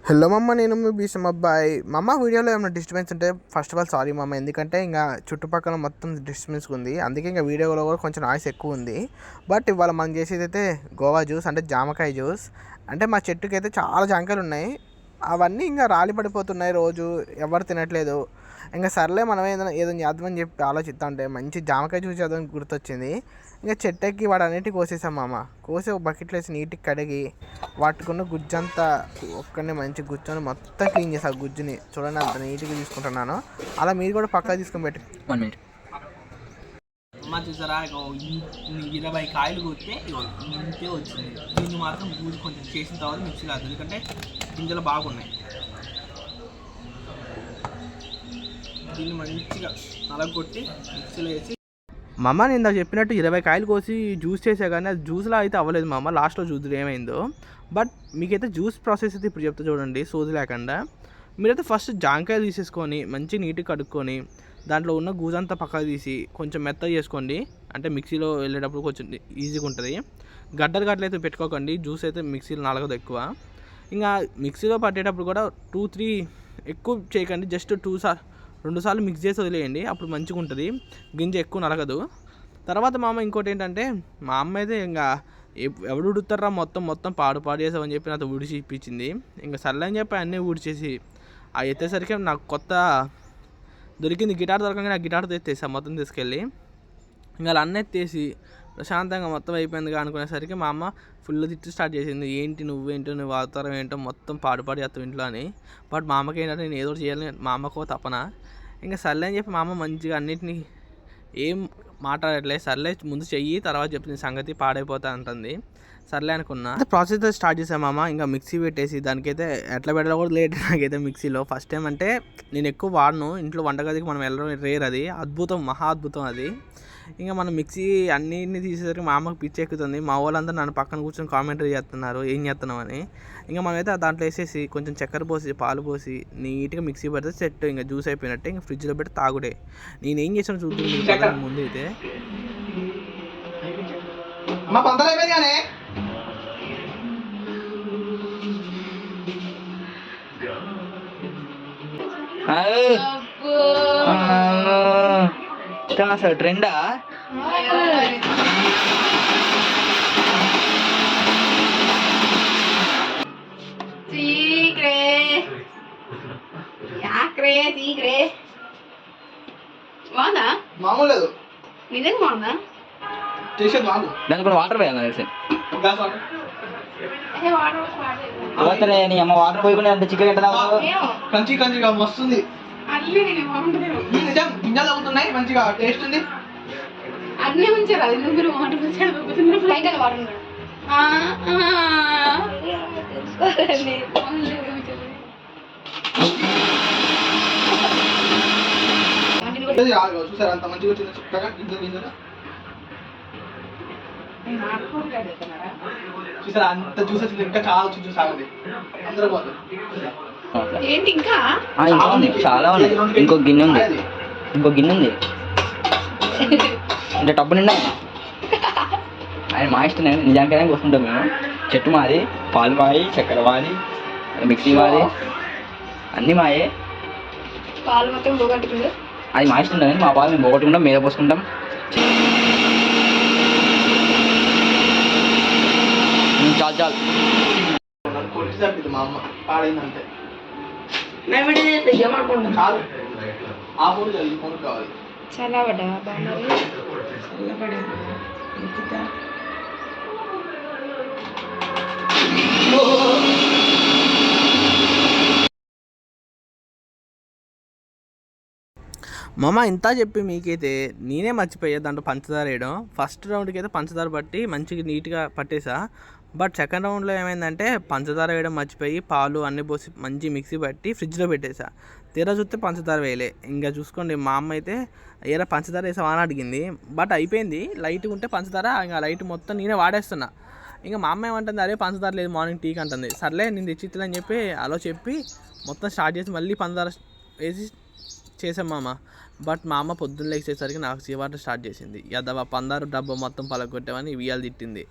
Hello మమ్మ, నేను మీ బీసం అబ్బాయి. మమ్మ వీడియోలో ఏమైనా డిస్టర్బెన్స్ ఉంటే ఫస్ట్ ఆఫ్ ఆల్ సారీ మమ్మ, ఎందుకంటే ఇంకా చుట్టుపక్కల మొత్తం డిస్టర్బెన్స్ ఉంది, అందుకే ఇంకా వీడియోలో కూడా కొంచెం నాయిస్ ఎక్కువ ఉంది. బట్ ఇవాళ మనం చేసేది అయితే గోవా జ్యూస్, అంటే జామకాయ జ్యూస్. అంటే మా చెట్టుకి అయితే చాలా జామకాయలు ఉన్నాయి, అవన్నీ ఇంకా రాలి పడిపోతున్నాయి, రోజు ఎవరు తినట్లేదు. ఇంకా సర్లే మనం ఏదో చేద్దామని చెప్పి ఆలోచిస్తా ఉంటే మంచి జామకాయ జ్యూస్ చేద్దామని గుర్తొచ్చింది. ఇంకా చెట్టెక్కి వాడు అన్నిటికీ కోసేసాం మామ. కోసి ఒక బకెట్లో వేసి నీట్గా కడిగి వాటికున్న గుజ్జంతా ఒక్కనే మంచి గుజ్జుని మొత్తం క్లీన్ చేసి ఆ గుజ్జుని చూడండి అంత నీట్గా తీసుకుంటున్నాను. అలా మీరు కూడా పక్కా తీసుకొని పెట్టి 1 minute. అమ్మ చూసారా, 20 కాయలు కొడితే ఇంతే వచ్చింది. దీన్ని మాత్రం గూడి కొంచెం చేసిన తర్వాత మిక్సీ కాదు, ఎందుకంటే గింజలు బాగున్నాయి. దీన్ని మంచిగా నలగొట్టి మిక్సీలో వేసి మమ్మ నేను ఇందాక చెప్పినట్టు 20 కాయలు కోసి జ్యూస్ చేసా, కానీ అది జ్యూస్లో అయితే అవ్వలేదు మామ. లాస్ట్లో చూద్దాం ఏమైందో. బట్ మీకైతే జ్యూస్ ప్రాసెస్ అయితే ఇప్పుడు చెప్తా చూడండి, సోది లేకుండా. మీరైతే ఫస్ట్ జాంకాయలు తీసేసుకొని మంచి నీట్గా కడుక్కొని దాంట్లో ఉన్న గూజంతా పక్కకు తీసి కొంచెం మెత్తగా చేసుకోండి, అంటే మిక్సీలో వెళ్ళేటప్పుడు కొంచెం ఈజీగా ఉంటుంది. గడ్డలు అయితే పెట్టుకోకండి, జ్యూస్ అయితే మిక్సీలో నలగదు ఎక్కువ. ఇంకా మిక్సీలో పట్టేటప్పుడు కూడా 2-3 ఎక్కువ చేయకండి, జస్ట్ 2 సార్లు మిక్స్ చేసి వదిలేయండి, అప్పుడు మంచిగా ఉంటుంది, గింజ ఎక్కువ నలగదు. తర్వాత మామ ఇంకోటి ఏంటంటే, మా అమ్మ అయితే ఇంకా ఎవడు ఉడుతారా మొత్తం పాడు చేసామని చెప్పి నాతో ఊడిచి ఇప్పించింది. ఇంకా సర్లే అని చెప్పి అన్నీ ఊడిచేసి ఆ ఎత్తేసరికి నాకు కొత్త దొరికింది, గిటార్ దొరకగానే ఆ గిటార్తో ఎత్తేసా మొత్తం తీసుకెళ్ళి. ఇంకా అలా అన్నీ ఎత్తేసి ప్రశాంతంగా మొత్తం అయిపోయిందిగా అనుకునేసరికి మా అమ్మ ఫుల్ తిట్టి స్టార్ట్ చేసింది. నువ్వు వాతావరం ఏంటో మొత్తం పాడు చేస్తావు ఇంట్లో అని. బట్ మా అమ్మకి ఏంటంటే నేను ఏదో చేయాలని మా అమ్మకో తపన. ఇంకా సర్లే అని చెప్పి మా అమ్మ మంచిగా అన్నిటినీ ఏం మాట్లాడట్లేదు, సర్లే ముందు చెయ్యి తర్వాత చెప్తుంది సంగతి, పాడైపోతా అంటుంది. సర్లే అనుకున్నా, ప్రాసెస్ స్టార్ట్ చేసాం మామ. ఇంకా మిక్సీ పెట్టేసి దానికైతే ఎట్లా పెట్టాలో కూడా లేట్ నాకైతే మిక్సీలో. ఫస్ట్ టైం అంటే నేను ఎక్కువ వాడను ఇంట్లో, వంటగదికి మనం వెళ్ళడం రేర్, అది అద్భుతం, మహా అద్భుతం అది. ఇంకా మనం మిక్సీ అన్నింటినీ తీసేసరికి మా అమ్మకి పిచ్చి ఎక్కుతుంది. మా వాళ్ళందరూ నన్ను పక్కన కూర్చొని కామెంటరీ చేస్తున్నారు ఏం చేస్తున్నావు అని. ఇంకా మనమైతే దాంట్లో వేసేసి కొంచెం చక్కెర పోసి పాలు పోసి నీట్గా మిక్సీ పెడితే సెట్, ఇంకా జ్యూస్ అయిపోయినట్టే. ఇంకా ఫ్రిడ్జ్లో పెట్టి తాగుడే. నేను ఏం చేసాను చూద్దాం ముందు అయితే. అసలు ట్రెండా బాగుందా? మామూలు నిజంగా బాగుందా? చేసేది బాగు. దానికి కూడా వాటర్ వేయాలి తెలిసి. నీ అమ్మ వాటర్ పోయి అంత చికెన్ ఎట్లా కంచిగా వస్తుంది. నిజం గింజలు అవుతున్నాయి, మంచిగా టేస్ట్ ఉంది. అన్నీ ఉంచారు, అది మీరు వాటర్ చూసారు అంత మంచిగా వచ్చింది చక్కగా గింజలు. చూసారా అంత జ్యూస్ వచ్చింది, ఇంకా చాలా జ్యూస్ ఆగదు అందరూ పోతుంది. ఏంటి ఇంకా చాలా ఉన్నాయి, ఇంకో గిన్నె ఉంది అంటే టబ్బు నిండా. ఆయన మా ఇష్టం, నిజానికైనా వస్తుంటాం మేము. చెట్టు మాది, పాలు మాది, చక్కెర మాది, మిక్సీ మాది, అన్నీ మాయే. పాలు మొత్తం పోగొట్టుకుంది, అది మా ఇష్టం కానీ మా పాలు మేము పోగొట్టుకుంటాం, మీద పోసుకుంటాం. చాలు కొట్టి తప్పింది మా అమ్మ, పాడైందంటే చాలు. ఆ ఫోన్ ఈ ఫోన్ కావాలి. చాలా పడ్డా మామ ఇంత చెప్పి మీకైతే నేనే మర్చిపోయా దాంట్లో పంచదార వేయడం. ఫస్ట్ రౌండ్కి అయితే పంచదార పట్టి మంచిగా నీట్గా పట్టేసా. బట్ సెకండ్ రౌండ్లో ఏమైందంటే పంచదార వేయడం మర్చిపోయి పాలు అన్నీ పోసి మంచి మిక్సీ పట్టి ఫ్రిడ్జ్లో పెట్టేసా. తీరా చూస్తే పంచదార వేయలే. ఇంకా చూసుకోండి, మా అమ్మ అయితే ఏరా పంచదార వేసావా అని అడిగింది. బట్ అయిపోయింది, లైట్గా ఉంటే పంచదార ఇంకా లైట్ మొత్తం నేనే వాడేస్తున్నా. ఇంకా మా అమ్మ ఏమంటుంది, అరే పంచదార లేదు మార్నింగ్ టీకి అంటుంది. సర్లే నేను తెచ్చిద్దని చెప్పి అలా చెప్పి మొత్తం స్టార్ట్ చేసి మళ్ళీ పంచదార వేసి చేసాం మామ. బట్ మా అమ్మ పొద్దున్న లేచేసరికి నాకు చీవాట స్టార్ట్ చేసింది. యదవ పందారు డబ్బా మొత్తం పలగొట్టామని ఇవాళ తిట్టింది.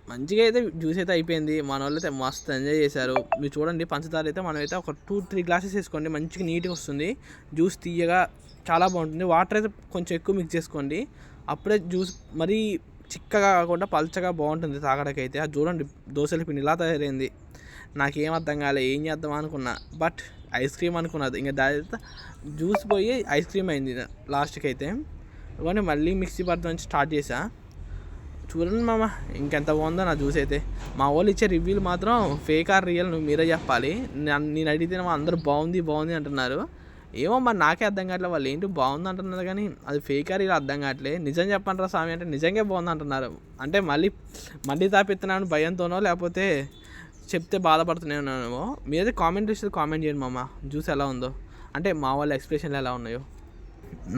మంచిగా అయితే జ్యూస్ అయితే అయిపోయింది. మన వాళ్ళు అయితే మస్తు ఎంజాయ్ చేశారు. మీరు చూడండి పంచదార అయితే మనమైతే ఒక 2-3 గ్లాసెస్ వేసుకోండి, మంచిగా నీట్గా వస్తుంది జ్యూస్, తీయగా చాలా బాగుంటుంది. వాటర్ అయితే కొంచెం ఎక్కువ మిక్స్ చేసుకోండి, అప్పుడే జ్యూస్ మరీ చిక్కగా కాకుండా పల్చగా బాగుంటుంది తాగడానికైతే. అది చూడండి దోశల పిండి ఇలా తయారైంది. నాకేం అర్థం కాలే, ఏం చేద్దాం అనుకున్నా, బట్ ఐస్ క్రీమ్ అనుకున్నది. ఇంకా దాని జ్యూస్ పోయి ఐస్ క్రీమ్ అయింది లాస్ట్కి అయితే. కానీ మళ్ళీ మిక్సీ పడుతు నుంచి స్టార్ట్ చేసా. చూడండి మామ ఇంకెంత బాగుందో నా జ్యూస్ అయితే. మా వాళ్ళు ఇచ్చే రివ్యూలు మాత్రం ఫేక్ ఆర్ రియల్ నువ్వు మీరే చెప్పాలి. నేను అడిగితే అందరూ బాగుంది బాగుంది అంటున్నారు. ఏమో మరి నాకే అర్థం కావట్లేదు, వాళ్ళు ఏంటి బాగుంది అంటున్నారు కానీ అది ఫేక్ ఆర్ రియల్ అర్థం కావట్లేదు. నిజం చెప్పంటారా స్వామి అంటే నిజంగా బాగుంది అంటున్నారు. అంటే మళ్ళీ తాపిస్తున్నాను భయంతోనో లేకపోతే చెప్తే బాధపడుతున్నానేమో. మీరైతే కామెంట్ చేస్తే కామెంట్ చేయండి మామ జ్యూస్ ఎలా ఉందో, అంటే మా వాళ్ళ ఎక్స్ప్రెషన్లు ఎలా ఉన్నాయో.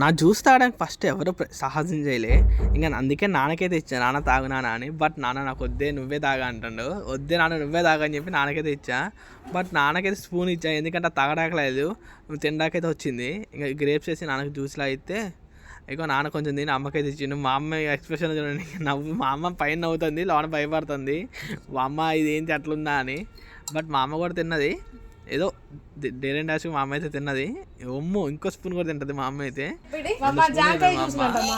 నా జ్యూస్ తాగడానికి ఫస్ట్ ఎవరు సాహసం చేయలే. ఇంకా అందుకే నాన్నకైతే ఇచ్చా, నాన్న తాగు నాన్న అని. బట్ నాన్న నాకు వద్దే నువ్వే తాగా అంటాడు. వద్దే నాన్న నువ్వే తాగా అని చెప్పి నాన్నకైతే ఇచ్చా. బట్ నాన్నకైతే స్పూన్ ఇచ్చా, ఎందుకంటే తాగడాకలేదు, తినడాకైతే వచ్చింది. ఇంకా గ్రేప్స్ వేసి నాన్నకి జ్యూస్లో అయితే ఇక నాన్న కొంచెం తిని అమ్మకైతే ఇచ్చిండు. మా అమ్మ ఎక్స్ప్రెషన్ చూడండి, నవ్వు. మా అమ్మ పైన నవ్వుతుంది, లోన భయపడుతుంది, మా అమ్మ ఇదేంటి అట్లుందా అని. బట్ మా అమ్మ కూడా తిన్నది, ఏదో డేర్ అండ్ డాష్కి మా అమ్మ అయితే తిన్నది. ఒమ్మో ఇంకో స్పూన్ కూడా తింటది మా అమ్మ అయితే.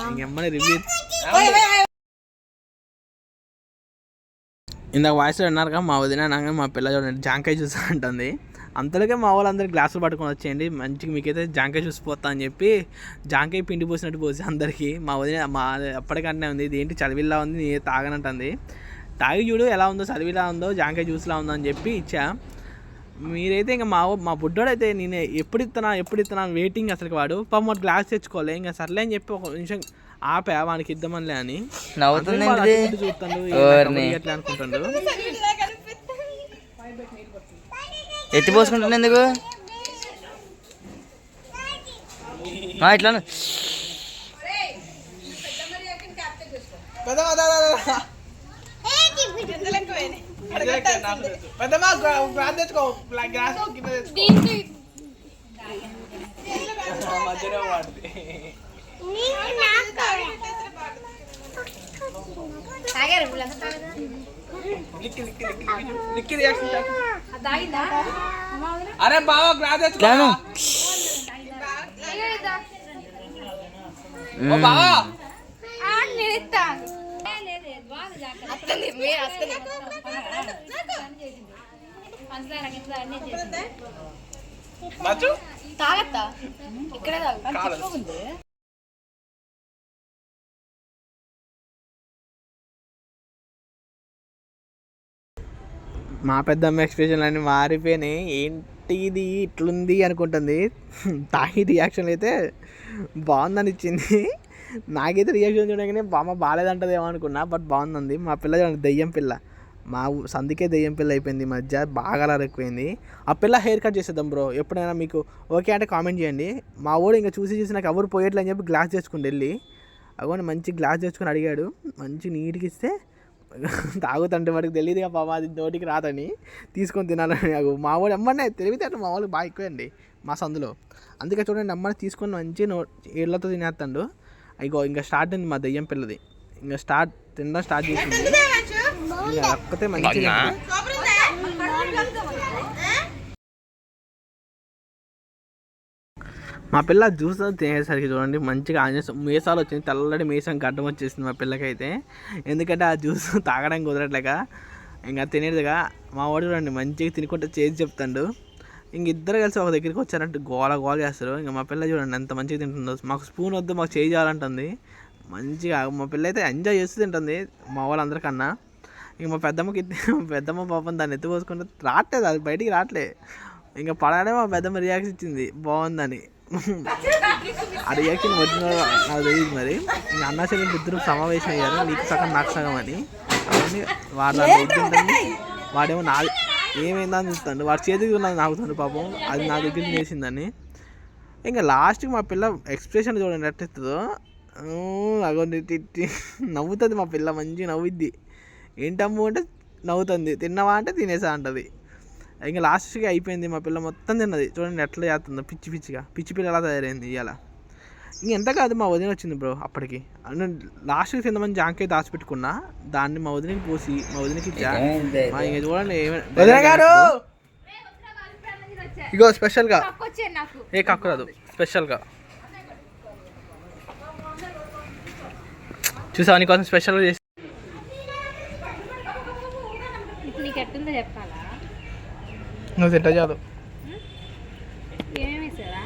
ఇంకెమ్మని రివ్యూ ఇందాక వాయిస్లో విన్నారుగా మా వదిన అనగా మా పిల్ల చూడండి జాంకాయ జ్యూస్ అంటుంది. అంతలోకే మా వాళ్ళందరూ గ్లాసులు పట్టుకొని వచ్చేయండి, మంచిగా మీకైతే జాంకాయ జ్యూస్ పోతా అని చెప్పి జాంకాయ పిండి పోసినట్టు పోసి అందరికీ. మా వదిన అప్పటికంటే ఉంది, ఇది ఏంటి చలివిల్లా ఉంది, నేను తాగనంటుంది. తాగి చూడు ఎలా ఉందో, చలివిలా ఉందో, జాంకాయ జ్యూస్లా ఉందో అని చెప్పి ఇచ్చా. మీరైతే ఇంకా మా బుడ్డోడు అయితే నేను ఎప్పుడు ఇస్తున్నా వెయిటింగ్. అసలు వాడు పాపం గ్లాస్ తెచ్చుకోవాలి, ఇంకా సర్లే అని చెప్పి ఒక నిమిషం ఆపా వానికి ఇద్దామనిలే అని. చూస్తాడు ఎట్లా అనుకుంటాడు. ఎత్తి పోసుకుంటున్నా ఎందుకు ఇట్లా అరే బావా గ్లాస్ తెచ్చుకో బావా. తాగత్తా ఇక్కడే తాగు. మా పెద్దమ్మ ఎక్స్ప్రెషన్లు అన్నీ మారిపోయినాయి. ఏంటి ఇది ఇట్లుంది అనుకుంటుంది. తాగి రియాక్షన్ అయితే బాగుందని ఇచ్చింది. నాకైతే రియాక్షన్ చూడగానే అమ్మ బాగాలేదంటదేమో అనుకున్నా, బట్ బాగుంది. మా పిల్ల చూడండి దెయ్యం పిల్ల, మా సందుకే దెయ్యం పిల్ల అయిపోయింది ఈ మధ్య, బాగా అలరెక్కుపోయింది. ఆ పిల్ల హెయిర్ కట్ చేసేద్దాం బ్రో, ఎప్పుడైనా మీకు ఓకే అంటే కామెంట్ చేయండి. మా వాడు ఇంకా చూసి నాకు ఎవరు పోయేట్లే అని చెప్పి గ్లాస్ తెచ్చుకుని వెళ్ళి అగోని మంచి గ్లాస్ తెచ్చుకొని అడిగాడు, మంచి నీట్గా ఇస్తే తాగుతుంటే వాడికి తెలియదుగా పాప అది నోటికి రాదని తీసుకొని తినాలని. మా వాడు ఎమ్మనే తెలివితే అట్లా మా వాళ్ళకి బాగా ఎక్కువండి మా సందులో. అందుకే చూడండి అమ్మని తీసుకొని మంచి ఏళ్ళతో తినేస్తాడు. ఇగో ఇంకా స్టార్ట్ అయింది మా దెయ్యం పిల్లది, ఇంకా తినడం స్టార్ట్ చేసింది. ఇంకా ఒక్కతే మంచిగా మా పిల్ల జ్యూస్ తినేసరికి చూడండి మంచిగా మీసాలు వచ్చింది, తెల్లడి మీసం గడ్డం వచ్చేసింది మా పిల్లకైతే. ఎందుకంటే ఆ జ్యూస్ తాగడానికి కుదరట్లేక ఇంకా తినేదిగా. మా వాడు చూడండి మంచిగా తినుకుంటే చేసి చెప్తాడు. ఇంక ఇద్దరు కలిసి ఒక దగ్గరికి వచ్చారంటే గోల చేస్తారు. ఇంకా మా పిల్ల చూడండి ఎంత మంచిగా తింటుందో. మాకు స్పూన్ వద్దు మాకు చేయి చేయాలంటుంది. మంచిగా మా పిల్ల అయితే ఎంజాయ్ చేస్తూ తింటుంది మా వాళ్ళందరికన్నా. ఇంక మా పెద్దమ్మ పాపం దాన్ని ఎత్తిపోసుకుంటే రావట్లేదు, అది బయటికి రావట్లే. ఇంకా పడగానే మా పెద్దమ్మ రియాక్షన్ ఇచ్చింది బాగుందని. ఆ రియాక్షన్ వచ్చిన నాకు తెలియదు మరి. ఇంకా అన్నా చెల్లి ఇద్దరు సమావేశం అయ్యారు, నీకు సగం నాకు సగం అని. అవన్నీ వాడు ఎత్తుంటుంది, వాడేమో ఏమైందని చూస్తాడు, వాడి చేతికి ఉన్నది నాకుతాడు పాపం, అది నా దగ్గర చేసిందని. ఇంకా లాస్ట్కి మా పిల్ల ఎక్స్ప్రెషన్ చూడండి ఎట్టిస్తుందో, అగోండి తిట్టి నవ్వుతుంది మా పిల్ల, మంచిగా నవ్వుద్ది. ఏంటమ్ము అంటే నవ్వుతుంది, తిన్నావా అంటే తినేసా అంటుంది. ఇంకా లాస్ట్కి అయిపోయింది, మా పిల్ల మొత్తం తిన్నది. చూడండి ఎట్లా చేస్తుందో పిచ్చి పిచ్చి పిల్ల ఎలా తయారైంది ఇవాళ. ఎంత కాదు మా వదిన వచ్చింది బ్రో అప్పటికి. లాస్ట్కి తిందామని జాంకాయ దాచిపెట్టుకున్నా, దాన్ని మా వదినకి పోసి మా వదినకి ఇచ్చా. మా ఇంక చూడండి వదిన గారు ఇగో స్పెషల్గా ఏ కక్కురాదు స్పెషల్గా చూసావా నీకోసం స్పెషల్గా చేసి. నీకు ఎట్టుందో చెప్పాలా? నువ్వు తింటా చాలు. ఏమేమి వేసారా?